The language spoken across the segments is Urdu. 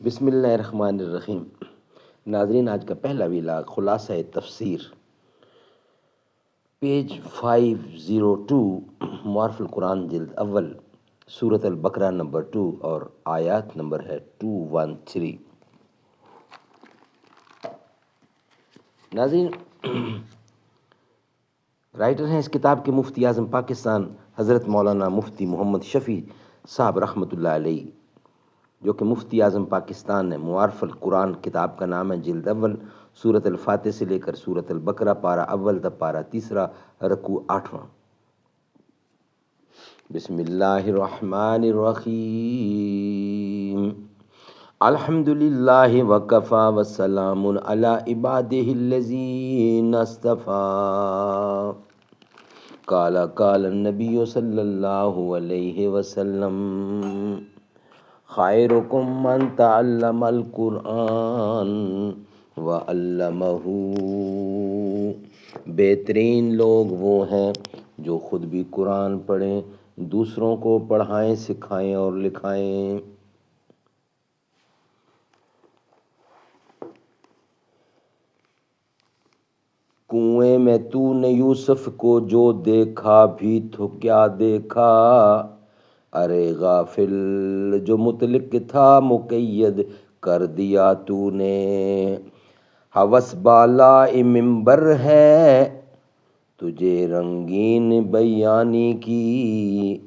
بسم اللہ الرحمن الرحیم۔ ناظرین، آج کا پہلا ویلاگ خلاصہ تفسیر پیج 502 معارف القرآن جلد اول سورۃ البقرہ نمبر 2 اور آیات نمبر ہے 213۔ ناظرین، رائٹر ہیں اس کتاب کے مفتی اعظم پاکستان حضرت مولانا مفتی محمد شفیع صاحب رحمۃ اللہ علیہ، جو کہ مفتی اعظم پاکستان ہے۔ معارف القرآن کتاب کا نام ہے، جلد اول، سورۃ الفاتح سے لے کر سورۃ البقرہ، پارہ اول تا پارہ تیسرا، رکوع 8واں۔ بسم اللہ الرحمن الرحیم۔ الحمد للہ وکفی وسلام علی عبادہ الذین اصطفیٰ۔ قال النبی صلی اللہ علیہ وسلم: خیرکم من تعلم القرآن وعلمہ۔ بہترین لوگ وہ ہیں جو خود بھی قرآن پڑھیں، دوسروں کو پڑھائیں، سکھائیں اور لکھائیں۔ کنویں میں تو نے یوسف کو جو دیکھا بھی تو کیا دیکھا، ارے غافل جو مطلق تھا مقید کر دیا تو نے۔ ہوس بالائے منبر ہے تجھے رنگین بیانی کی،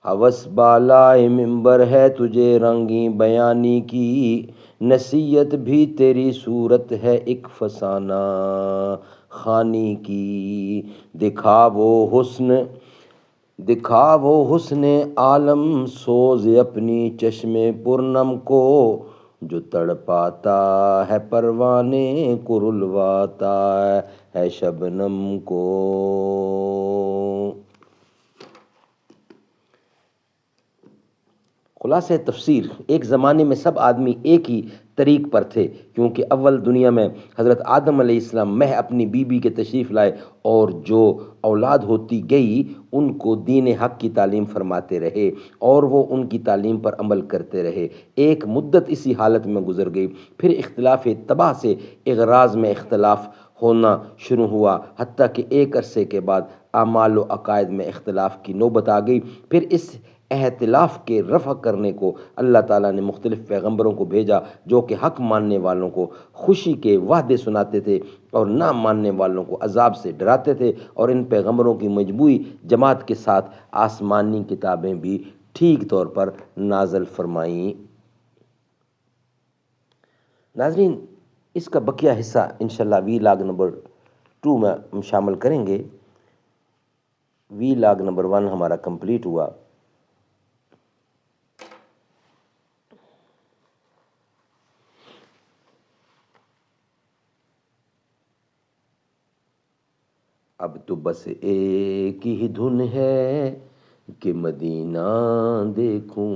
ہوس بالائے منبر ہے تجھے رنگین بیانی کی، نصیحت بھی تیری صورت ہے ایک فسانہ خوانی کی۔ دکھا وہ حسن عالم سوز اپنی چشم پرنم کو، جو تڑپاتا ہے پروانے کو رلواتا ہے شبنم کو۔ خلاصہ تفسیر: ایک زمانے میں سب آدمی ایک ہی طریق پر تھے، کیونکہ اول دنیا میں حضرت آدم علیہ السلام محض اپنی بیوی کے تشریف لائے اور جو اولاد ہوتی گئی ان کو دین حق کی تعلیم فرماتے رہے اور وہ ان کی تعلیم پر عمل کرتے رہے۔ ایک مدت اسی حالت میں گزر گئی، پھر اختلاف طبع سے اغراض میں اختلاف ہونا شروع ہوا، حتیٰ کہ ایک عرصے کے بعد اعمال و عقائد میں اختلاف کی نوبت آ گئی۔ پھر اس اختلاف کے رفع کرنے کو اللہ تعالیٰ نے مختلف پیغمبروں کو بھیجا، جو کہ حق ماننے والوں کو خوشی کے وعدے سناتے تھے اور نہ ماننے والوں کو عذاب سے ڈراتے تھے، اور ان پیغمبروں کی مجموعی جماعت کے ساتھ آسمانی کتابیں بھی ٹھیک طور پر نازل فرمائیں۔ ناظرین، اس کا بقیہ حصہ انشاءاللہ وی لاگ نمبر 2 میں ہم شامل کریں گے۔ وی لاگ نمبر 1 ہمارا کمپلیٹ ہوا۔ اب تو بس ایک ہی دھن ہے کہ مدینہ دیکھوں،